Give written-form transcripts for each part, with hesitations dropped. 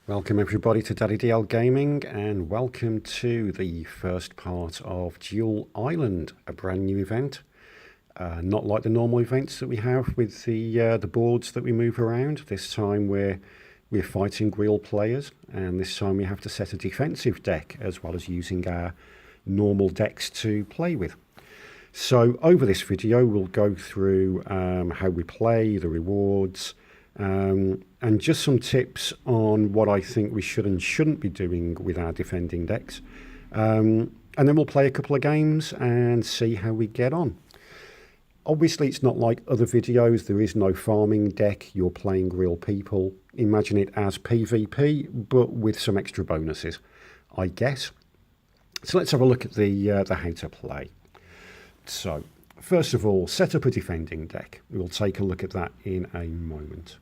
Welcome everybody to Daddy DL Gaming, and welcome to the first part of Duel Island, a brand new event. Not like the normal events that we have with the boards that we move around. This time we're fighting real players, and this time we have to set a defensive deck as well as using our normal decks to play with. So over this video we'll go through how we play, the rewards, and just some tips on what I think we should and shouldn't be doing with our defending decks. And then we'll play a couple of games and see how we get on. Obviously, it's not like other videos. There is no farming deck. You're playing real people. Imagine it as PvP, but with some extra bonuses, I guess. So let's have a look at the how to play. So, first of all, set up a defending deck. We'll take a look at that in a moment.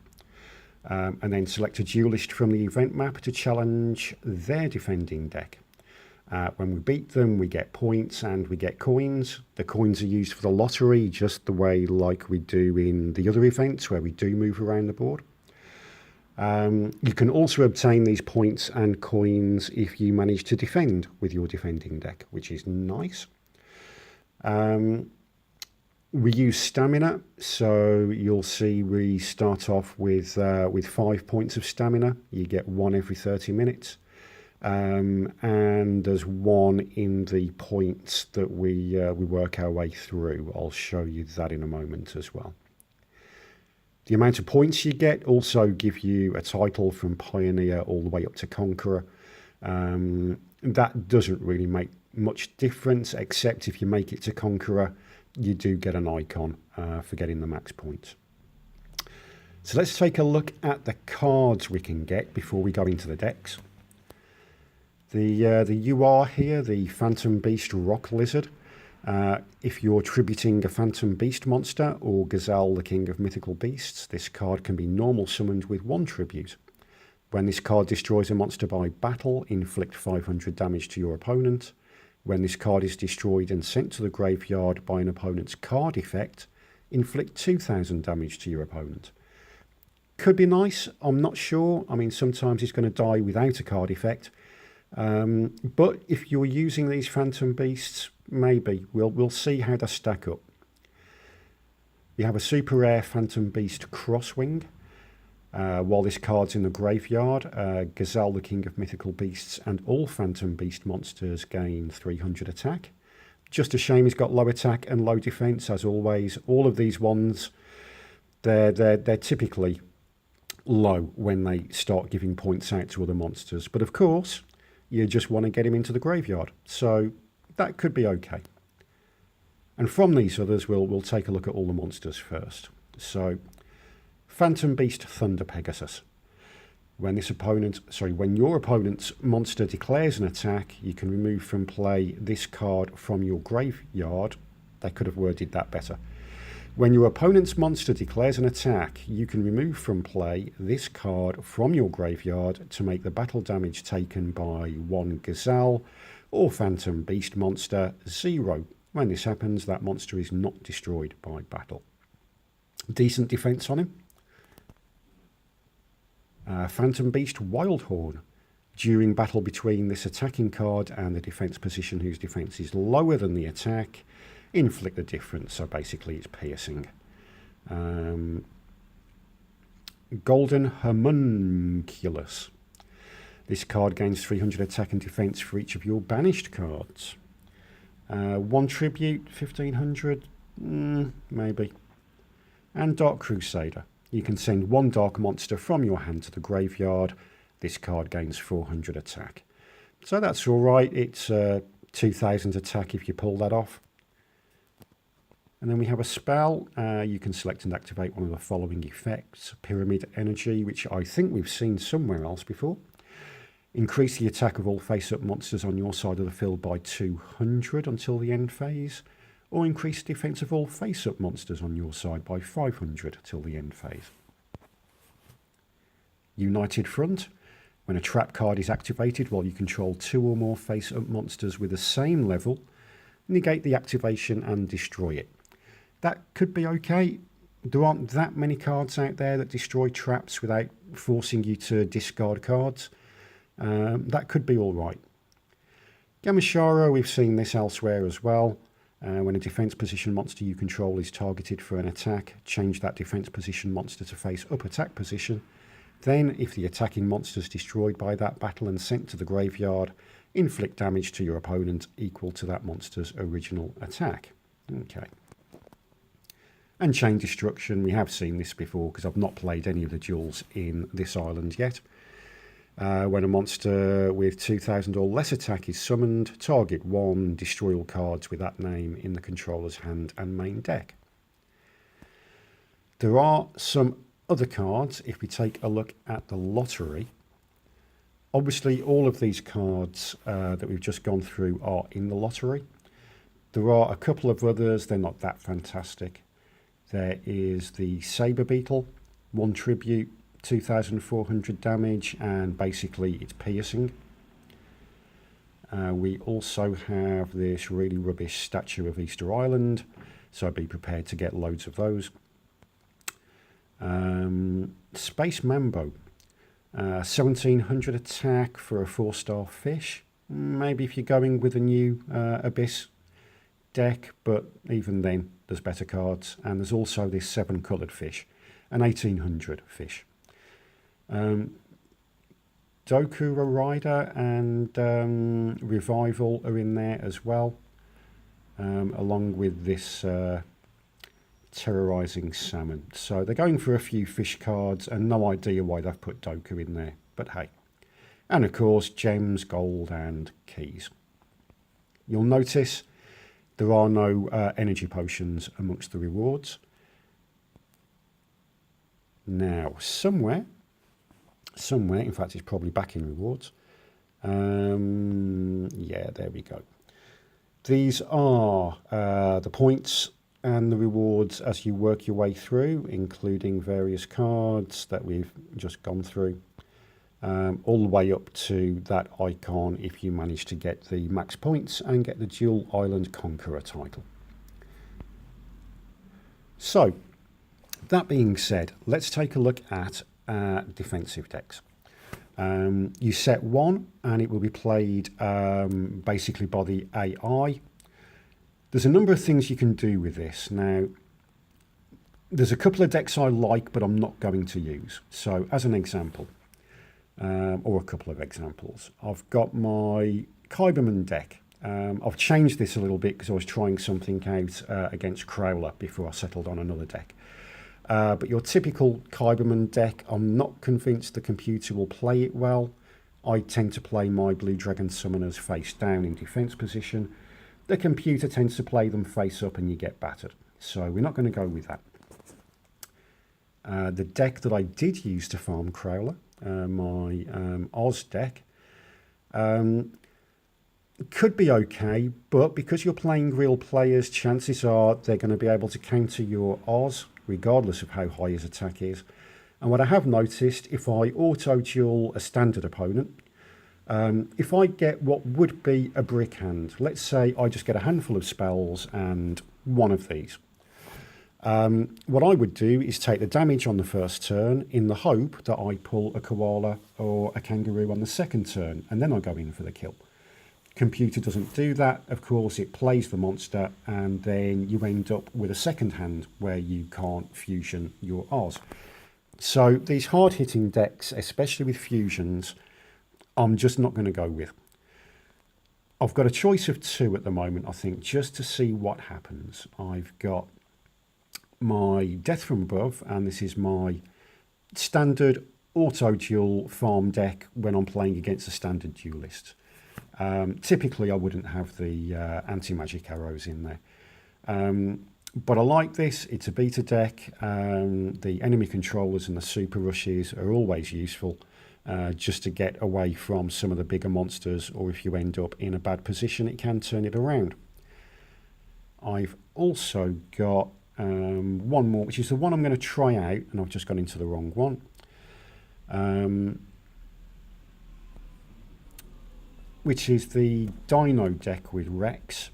And then select a duelist from the event map to challenge their defending deck. When we beat them, we get points and we get coins. The coins are used for the lottery, just the way like we do in the other events where we do move around the board. You can also obtain these points and coins if you manage to defend with your defending deck, which is nice. We use stamina, so you'll see we start off with 5 points of stamina. You get 1 every 30 minutes. And there's 1 in the points that we work our way through. I'll show you that in a moment as well. The amount of points you get also give you a title from Pioneer all the way up to Conqueror. That doesn't really make much difference, except if you make it to Conqueror, you do get an icon for getting the max points. So let's take a look at the cards we can get before we go into the decks. The UR here, the Phantom Beast Rock Lizard. If you're tributing a Phantom Beast monster or Gazelle, the King of Mythical Beasts, this card can be normal summoned with 1 tribute. When this card destroys a monster by battle, inflict 500 damage to your opponent. When this card is destroyed and sent to the graveyard by an opponent's card effect, inflict 2000 damage to your opponent. Could be nice, I'm not sure. I mean, sometimes it's going to die without a card effect. But if you're using these Phantom Beasts, maybe. We'll see how they stack up. We have a super rare Phantom Beast Crosswing. While this card's in the graveyard, Gazelle, the King of Mythical Beasts, and all Phantom Beast monsters gain 300 attack. Just a shame he's got low attack and low defense, as always. All of these ones, they're typically low when they start giving points out to other monsters. But of course, you just want to get him into the graveyard, so that could be okay. And from these others, we'll take a look at all the monsters first. So, Phantom Beast Thunder Pegasus. When your opponent's monster declares an attack, you can remove from play this card from your graveyard. They could have worded that better. When your opponent's monster declares an attack, you can remove from play this card from your graveyard to make the battle damage taken by 1 Gazelle or Phantom Beast monster 0. When this happens, that monster is not destroyed by battle. Decent defense on him. Phantom Beast Wildhorn. During battle between this attacking card and the defense position whose defense is lower than the attack, inflict the difference. So basically it's piercing. Golden Homunculus. This card gains 300 attack and defense for each of your banished cards. 1 tribute, 1500, maybe. And Dark Crusader. You can send 1 dark monster from your hand to the graveyard. This card gains 400 attack. So that's alright. It's 2000 attack if you pull that off. And then we have a spell. You can select and activate one of the following effects. Pyramid Energy, which I think we've seen somewhere else before. Increase the attack of all face-up monsters on your side of the field by 200 until the end phase. Or increase the defense of all face-up monsters on your side by 500 till the end phase. United Front. When a trap card is activated while you control 2 or more face-up monsters with the same level, negate the activation and destroy it. That could be okay. there aren't that many cards out there that destroy traps without forcing you to discard cards. That could be all right. Gamashara, we've seen this elsewhere as well. When a defense position monster you control is targeted for an attack, change that defense position monster to face up attack position. Then, if the attacking monster is destroyed by that battle and sent to the graveyard, inflict damage to your opponent equal to that monster's original attack. Okay. And Chain Destruction, we have seen this before because I've not played any of the duels in this island yet. When a monster with 2000 or less attack is summoned, target one, destroy all cards with that name in the controller's hand and main deck. There are some other cards if we take a look at the lottery. Obviously, all of these cards that we've just gone through are in the lottery. There are a couple of others, they're not that fantastic. There is the Saber Beetle, 1 tribute, 2400 damage, and basically it's piercing. We also have this really rubbish statue of Easter Island, so be prepared to get loads of those. Space Mambo, 1700 attack for a 4-star fish. Maybe if you're going with a new Abyss deck, but even then there's better cards. And there's also this 7 coloured fish, an 1800 fish. Dokura Rider and Revival are in there as well, along with this Terrorizing Salmon. So they're going for a few fish cards and no idea why they've put Doku in there, but hey. And of course, gems, gold and keys. You'll notice there are no energy potions amongst the rewards. Now, somewhere, in fact, it's probably back in rewards. Yeah, there we go. These are the points and the rewards as you work your way through, including various cards that we've just gone through, all the way up to that icon if you manage to get the max points and get the Duel Island Conqueror title. So, that being said, let's take a look at defensive decks. You set one and it will be played basically by the AI. There's a number of things you can do with this. Now, there's a couple of decks I like, but I'm not going to use. So, as an example, or a couple of examples, I've got my Kyberman deck. I've changed this a little bit because I was trying something out against Crowler before I settled on another deck. But your typical Kyberman deck, I'm not convinced the computer will play it well. I tend to play my Blue Dragon Summoners face down in defense position. The computer tends to play them face up and you get battered. So we're not going to go with that. The deck that I did use to farm Crowler, my Oz deck, could be okay, but because you're playing real players, chances are they're going to be able to counter your Oz, regardless of how high his attack is. And what I have noticed, if I auto-duel a standard opponent, if I get what would be a brick hand, let's say I just get a handful of spells and one of these. What I would do is take the damage on the first turn in the hope that I pull a koala or a kangaroo on the second turn, and then I go in for the kill. Computer doesn't do that. Of course, it plays the monster, and then you end up with a second hand where you can't fusion your Oz. So these hard-hitting decks, especially with fusions, I'm just not going to go with. I've got a choice of two at the moment, I think, just to see what happens. I've got my Death from Above, and this is my standard auto-duel farm deck when I'm playing against a standard duelist. Typically, I wouldn't have the anti-magic arrows in there. But I like this. It's a beta deck. The enemy controllers and the super rushes are always useful just to get away from some of the bigger monsters, or if you end up in a bad position, it can turn it around. I've also got one more, which is the one I'm going to try out, and I've just gone into the wrong one. Which is the Dino deck with Rex.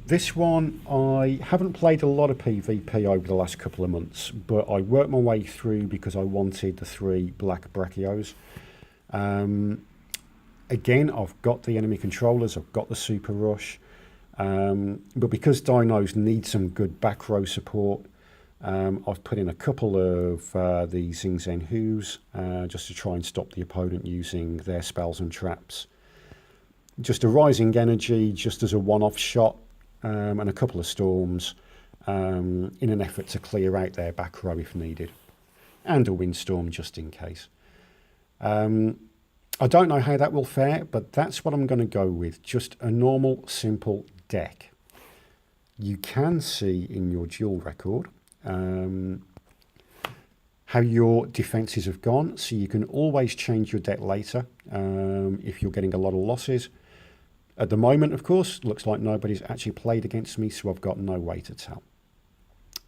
This one, I haven't played a lot of PvP over the last couple of months, but I worked my way through because I wanted the 3 black brachios. Again, I've got the enemy controllers, I've got the super rush, but because dinos need some good back row support, I've put in a couple of the Xing Zhen Hus just to try and stop the opponent using their spells and traps. Just a rising energy, just as a one-off shot, and a couple of storms in an effort to clear out their back row if needed, and a windstorm just in case. I don't know how that will fare, but that's what I'm going to go with. Just a normal, simple deck. You can see in your duel record how your defences have gone, so you can always change your deck later if you're getting a lot of losses. At the moment, of course, looks like nobody's actually played against me, so I've got no way to tell.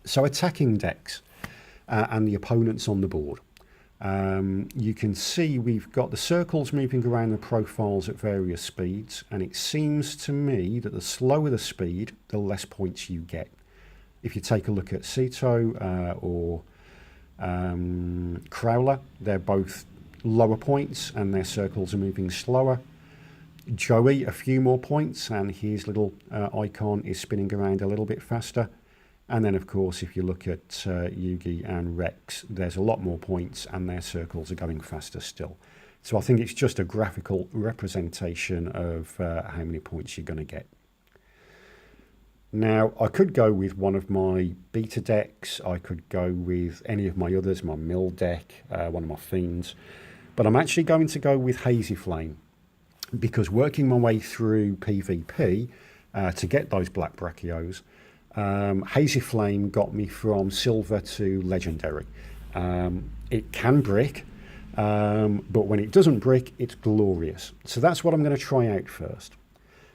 So attacking decks and the opponents on the board. You can see we've got the circles moving around the profiles at various speeds, and it seems to me that the slower the speed, the less points you get. If you take a look at Ceto or Crowler, they're both lower points and their circles are moving slower. Joey, a few more points, and his little icon is spinning around a little bit faster. And then, of course, if you look at YuGi and Rex, there's a lot more points and their circles are going faster still. So I think it's just a graphical representation of how many points you're going to get. Now, I could go with one of my beta decks. I could go with any of my others, my mill deck, one of my fiends. But I'm actually going to go with Hazy Flame, because working my way through PvP to get those black brachios, Hazy Flame got me from silver to legendary. It can brick, but when it doesn't brick, it's glorious. So that's what I'm going to try out first.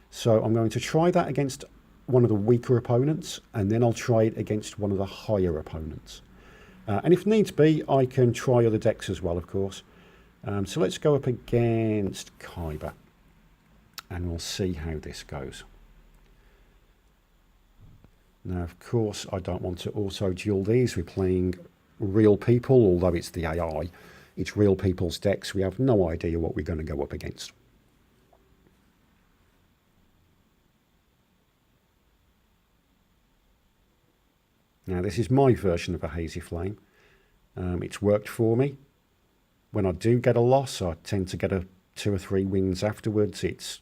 So I'm going to try that against one of the weaker opponents, and then I'll try it against one of the higher opponents. And if needs be, I can try other decks as well, of course. So let's go up against Kyber, and we'll see how this goes. Now, of course, I don't want to auto-duel these. We're playing real people, although it's the AI. It's real people's decks. We have no idea what we're going to go up against. Now, this is my version of a Hazy Flame. It's worked for me. When I do get a loss, I tend to get 2 or 3 wins afterwards. It's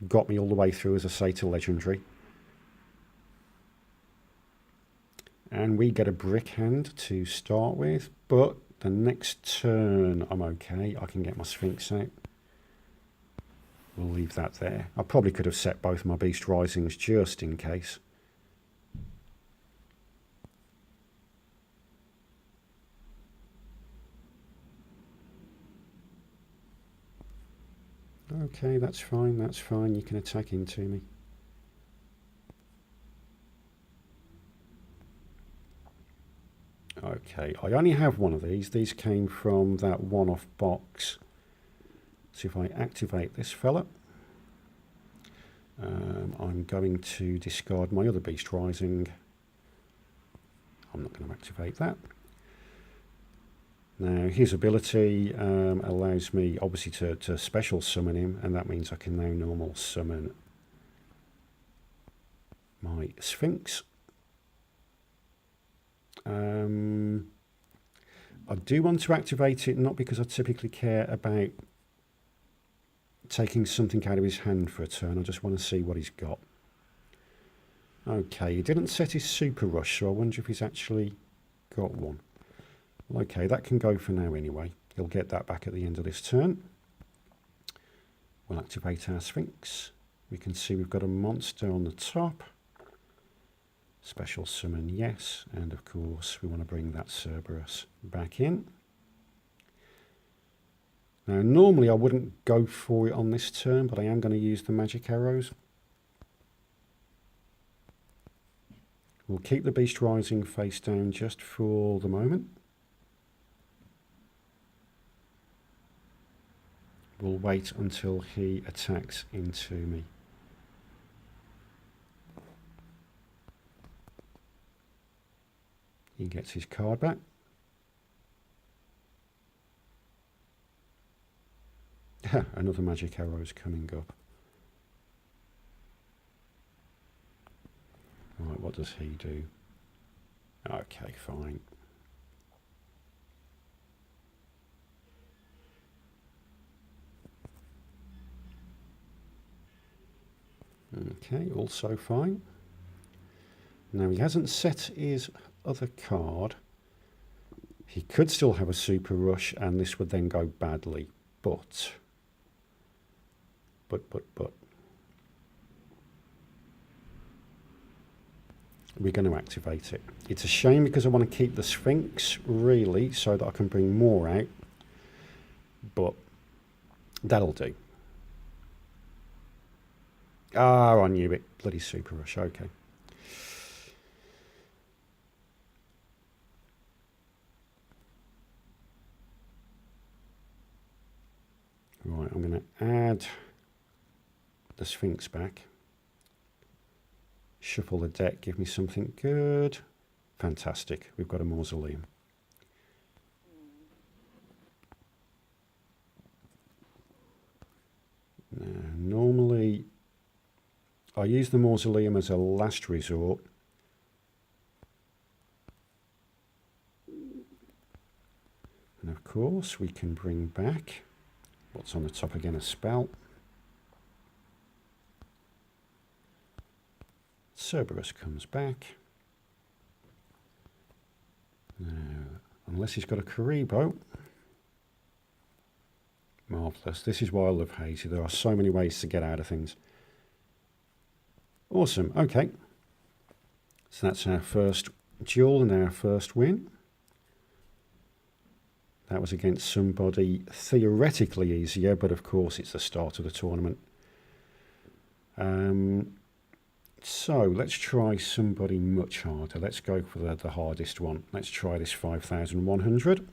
got me all the way through, as I say, to legendary. And we get a brick hand to start with, but the next turn I'm okay. I can get my Sphinx out. We'll leave that there. I probably could have set both my Beast Risings just in case. Okay, that's fine, that's fine. You can attack into me. Okay, I only have one of these. These came from that one-off box. So if I activate this fella, I'm going to discard my other Beast Rising. I'm not going to activate that. Now, his ability allows me, obviously, to special summon him, and that means I can now normal summon my Sphinx. I do want to activate it, not because I typically care about taking something out of his hand for a turn. I just want to see what he's got. Okay, he didn't set his super rush, so I wonder if he's actually got one. Well, okay, that can go for now anyway. He'll get that back at the end of this turn. We'll activate our Sphinx. We can see we've got a monster on the top. Special summon, yes. And of course, we want to bring that Cerberus back in. Now, normally I wouldn't go for it on this turn, but I am going to use the magic arrows. We'll keep the Beast Rising face down just for the moment. We'll wait until he attacks into me. He gets his card back. Another magic arrow's coming up. Right, what does he do? Okay, fine. Okay, also fine. Now he hasn't set his other card. He could still have a super rush and this would then go badly, but we're going to activate it. It's a shame because I want to keep the Sphinx really so that I can bring more out, but that'll do. Ah, I knew it. Bloody super rush. Okay. Right, I'm going to add the Sphinx back. Shuffle the deck, give me something good. Fantastic, we've got a mausoleum. Now, normally, I use the mausoleum as a last resort. And of course, we can bring back what's on the top again, a spell. Cerberus comes back. Now, unless he's got a Karibo. Marvellous. This is why I love Hazy. There are so many ways to get out of things. Awesome. Okay. So that's our first duel and our first win. That was against somebody theoretically easier, but of course it's the start of the tournament. So let's try somebody much harder. Let's go for the hardest one. Let's try this 5,100.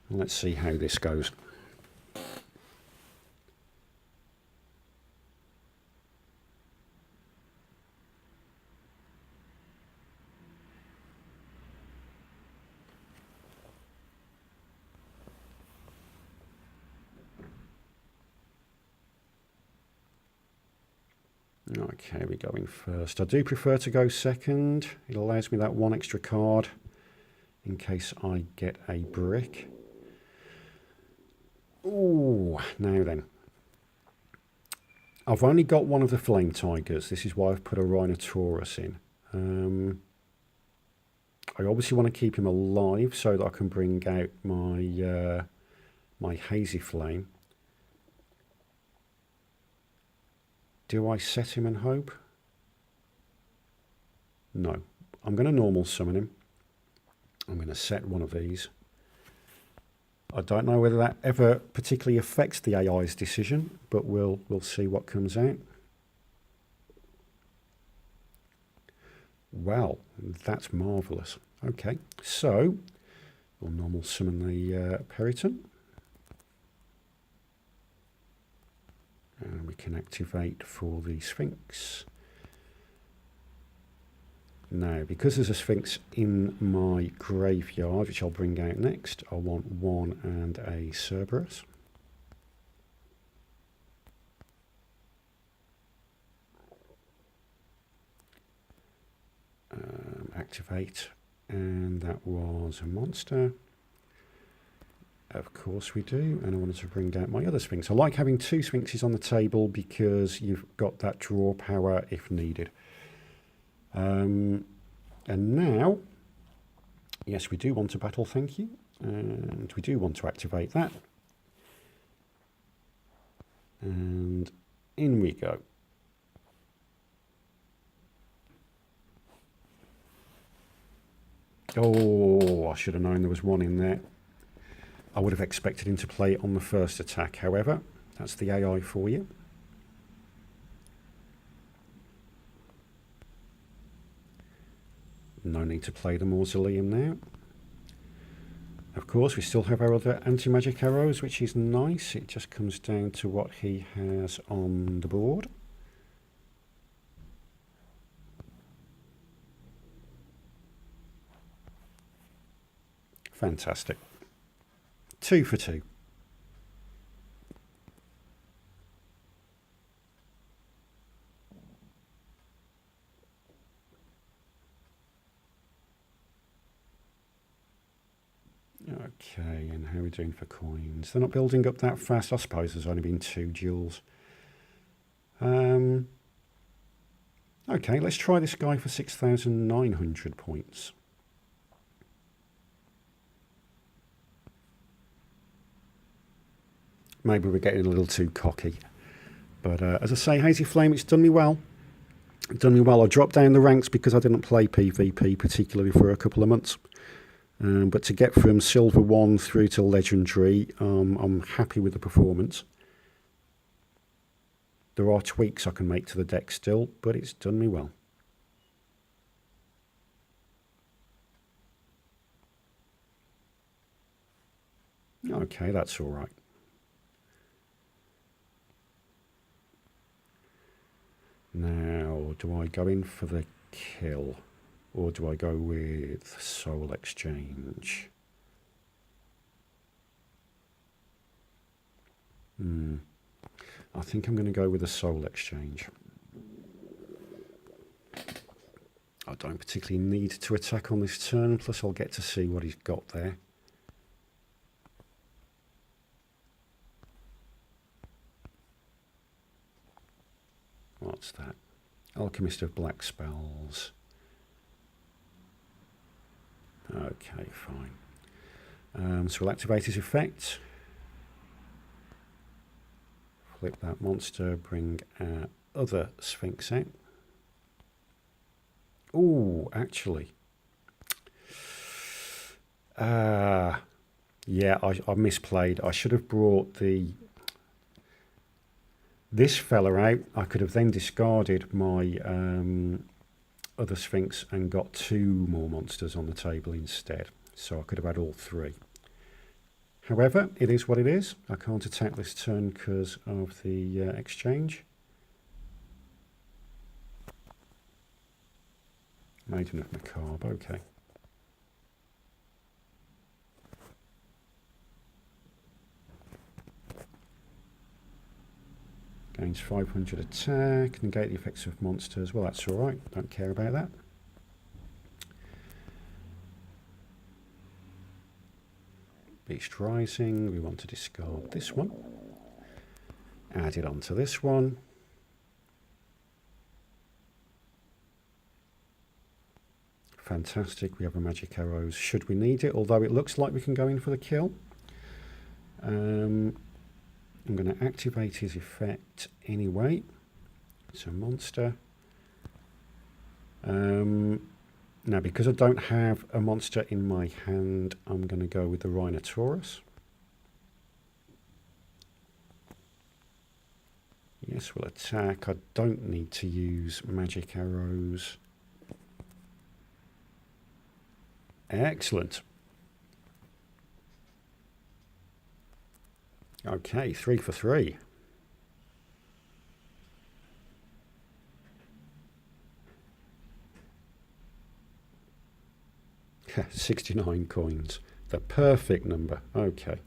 Let's see how this goes. Okay, we're going first. I do prefer to go second. It allows me that one extra card in case I get a brick. Oh, now then. I've only got one of the Flame Tigers. This is why I've put a Rhinotaurus in. I obviously want to keep him alive so that I can bring out my my Hazy Flame. Do I set him and hope? No. I'm going to normal summon him. I'm going to set one of these. I don't know whether that ever particularly affects the AI's decision, but we'll see what comes out. Well, that's marvellous. Okay, so we'll normal summon the Periton. And we can activate for the Sphinx. Now, because there's a Sphinx in my graveyard, which I'll bring out next, I want one and a Cerberus. Activate, and that was a monster. Of course we do, and I wanted to bring out my other Sphinx. I like having two Sphinxes on the table because you've got that draw power if needed. And now, yes, we do want to battle, thank you. And we do want to activate that. And in we go. Oh, I should have known there was one in there. I would have expected him to play it on the first attack. However, that's the AI for you. No need to play the Mausoleum now. Of course, we still have our other anti-magic arrows, which is nice. It just comes down to what he has on the board. Fantastic. 2 for 2. Okay, and how are we doing for coins? They're not building up that fast. I suppose there's only been 2 duels. Okay, let's try this guy for 6,900 points. Maybe we're getting a little too cocky. But as I say, Hazy Flame, it's done me well. Done me well. I dropped down the ranks because I didn't play PvP particularly for a couple of months. But to get from Silver 1 through to Legendary, I'm happy with the performance. There are tweaks I can make to the deck still, but it's done me well. Okay, that's all right. Now, do I go in for the kill, or do I go with Soul Exchange? I think I'm going to go with a Soul Exchange. I don't particularly need to attack on this turn, plus I'll get to see what he's got there. What's that? Alchemist of Black Spells. Okay, fine. So we'll activate his effect. Flip that monster, bring our other Sphinx out. Oh, actually. Yeah, I misplayed. I should have brought this fella out. I could have then discarded my other Sphinx and got 2 more monsters on the table instead. So I could have had all 3. However, it is what it is. I can't attack this turn because of the exchange. Maiden of Macabre, okay. Gains 500 attack, negate the effects of monsters. Well, that's all right. Don't care about that. Beast Rising, we want to discard this one. Add it onto this one. Fantastic, we have a Magic Arrows should we need it, although it looks like we can go in for the kill. I'm going to activate his effect anyway. It's a monster. Now, because I don't have a monster in my hand, I'm going to go with the Rhinotaurus. Yes, we'll attack. I don't need to use Magic Arrows. Excellent. Okay, 3 for 3. Yeah, 69 coins. The perfect number. Okay.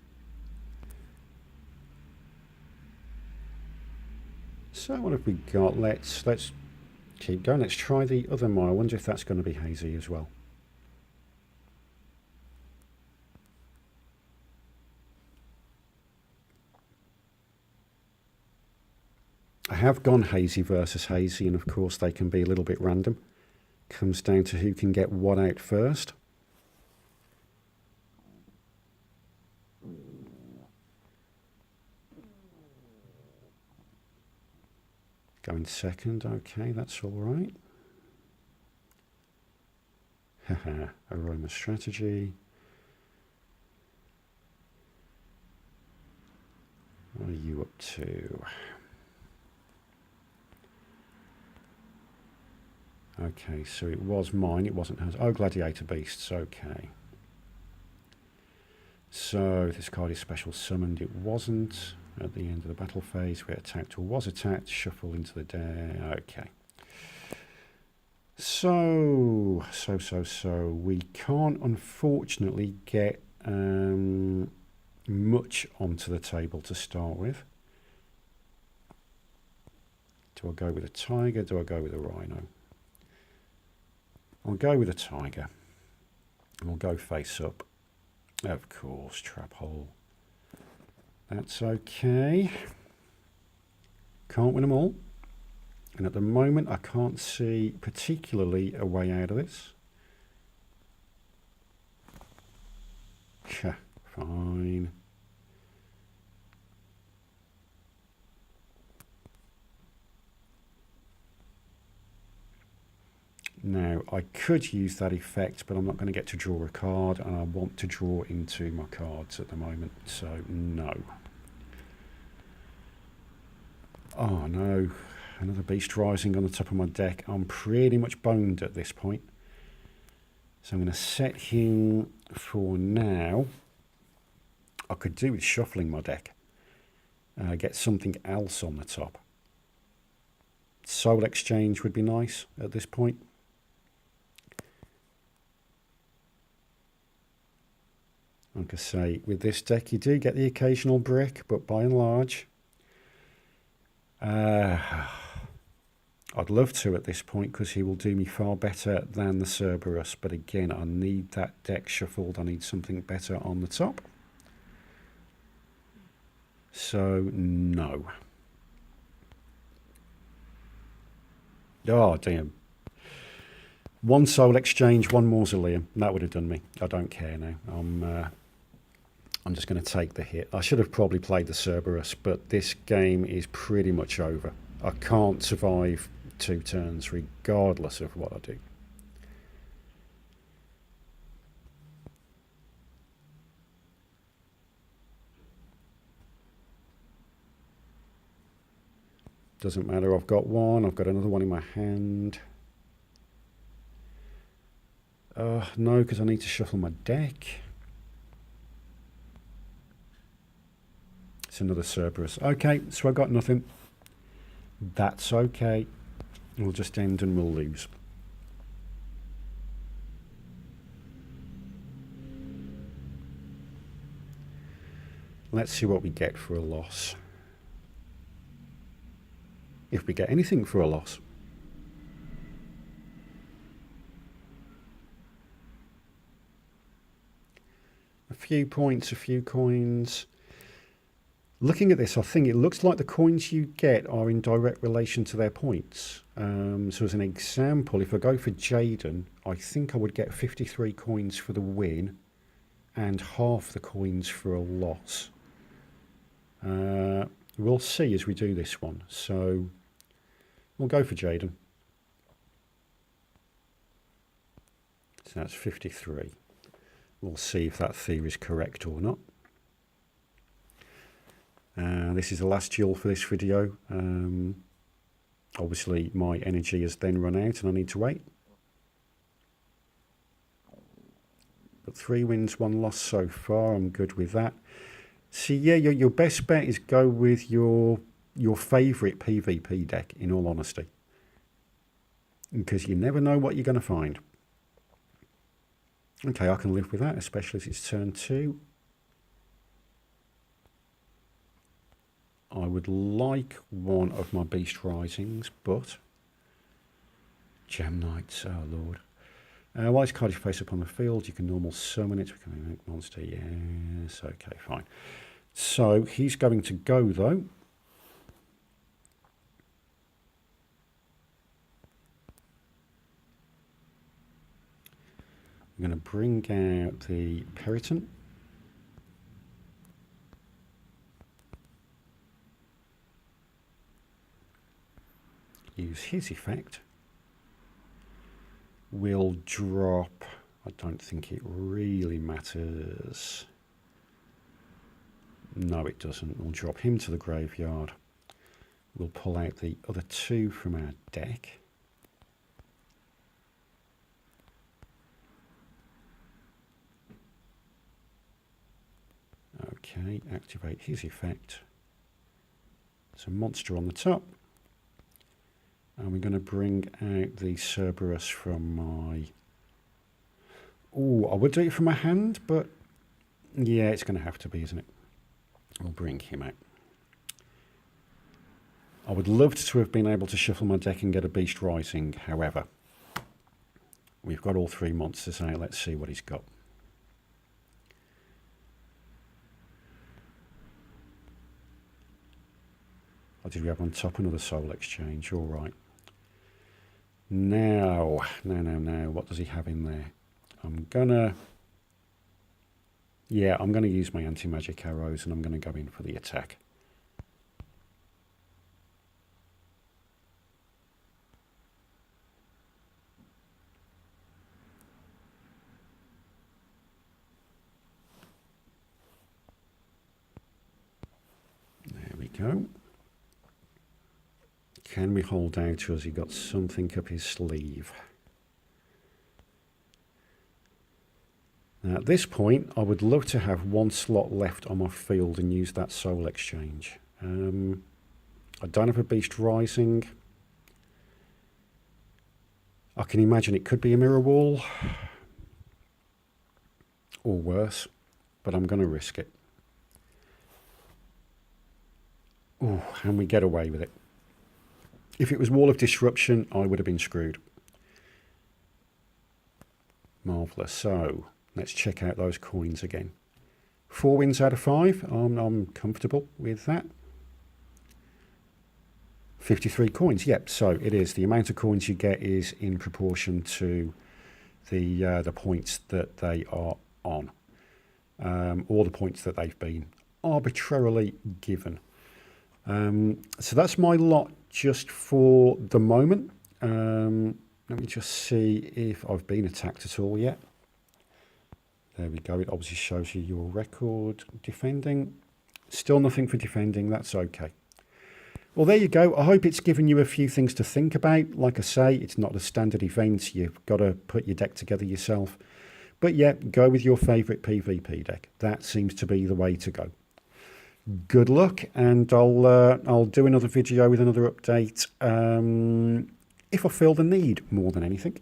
So what have we got? Let's keep going. Let's try the other Mire. I wonder if that's going to be Hazy as well. I have gone Hazy versus Hazy, and of course they can be a little bit random. Comes down to who can get what out first. Going second, okay, that's all right. Haha, Aroma Strategy. What are you up to? Okay, so it was mine, it wasn't hers. Oh, Gladiator Beasts, okay. So this card is special summoned, it wasn't. At the end of the battle phase, where attacked or was attacked, shuffle into the deck. Okay. So we can't unfortunately get much onto the table to start with. Do I go with a tiger? Do I go with a rhino? I'll go with a tiger. And we'll go face up. Of course, trap hole. That's okay. Can't win them all. And at the moment, I can't see particularly a way out of this. Fine. Now, I could use that effect, but I'm not going to get to draw a card, and I want to draw into my cards at the moment, so no. Oh no, another Beast Rising on the top of my deck. I'm pretty much boned at this point. So I'm going to set him for now. I could do with shuffling my deck. Get something else on the top. Soul Exchange would be nice at this point. Like I say, with this deck you do get the occasional brick, but by and large, I'd love to at this point because he will do me far better than the Cerberus, but again I need that deck shuffled. I need something better on the top. So no. Oh damn. One Soul Exchange, one Mausoleum. That would have done me. I don't care now. I'm just going to take the hit. I should have probably played the Cerberus, but this game is pretty much over. I can't survive 2 turns regardless of what I do. Doesn't matter. I've got one. I've got another one in my hand. No, because I need to shuffle my deck. It's another Cerberus. Okay, so I've got nothing. That's okay. We'll just end and we'll lose. Let's see what we get for a loss. If we get anything for a loss. A few points, a few coins. Looking at this, I think it looks like the coins you get are in direct relation to their points. So as an example, if I go for Jaden, I think I would get 53 coins for the win and half the coins for a loss. We'll see as we do this one. So we'll go for Jaden. So that's 53. We'll see if that theory is correct or not. This is the last duel for this video. Obviously my energy has then run out and I need to wait. But 3 wins, 1 loss so far. I'm good with that. So yeah, your best bet is go with your favourite PvP deck, in all honesty. Because you never know what you're going to find. Okay, I can live with that, especially as it's turn 2. I would like one of my Beast Risings, but Gem Knights, oh lord. While this card is face up on the field, you can normal summon it to become a unique monster. Yes, okay, fine. So he's going to go though. I'm going to bring out the Periton. Use his effect. We'll drop, I don't think it really matters. No, it doesn't. We'll drop him to the graveyard. We'll pull out the other 2 from our deck. Okay, activate his effect. It's a monster on the top. And we're going to bring out the Cerberus from my... Oh, I would do it from my hand, but yeah, it's going to have to be, isn't it? We'll bring him out. I would love to have been able to shuffle my deck and get a Beast Rising. However, we've got all 3 monsters out. Let's see what he's got. Or did we have on top another Soul Exchange? All right. Now, what does he have in there? I'm gonna use my anti-magic arrows and I'm gonna go in for the attack. There we go. Can we hold out, or has he got something up his sleeve? Now at this point, I would love to have one slot left on my field and use that Soul Exchange. I don't have a Beast Rising. I can imagine it could be a Mirror Wall, or worse, but I'm going to risk it. Oh, and we get away with it. If it was Wall of Disruption, I would have been screwed. Marvellous. So, let's check out those coins again. 4 wins out of 5. I'm comfortable with that. 53 coins. Yep, so it is. The amount of coins you get is in proportion to the points that they are on. Or the points that they've been arbitrarily given. So that's my lot just for the moment. Let me just see if I've been attacked at all yet. There we go. It obviously shows you your record. Defending. Still nothing for defending. That's okay. Well, there you go. I hope it's given you a few things to think about. Like I say, it's not a standard event. You've got to put your deck together yourself. But yeah, go with your favourite PvP deck. That seems to be the way to go. Good luck, and I'll do another video with another update if I feel the need more than anything.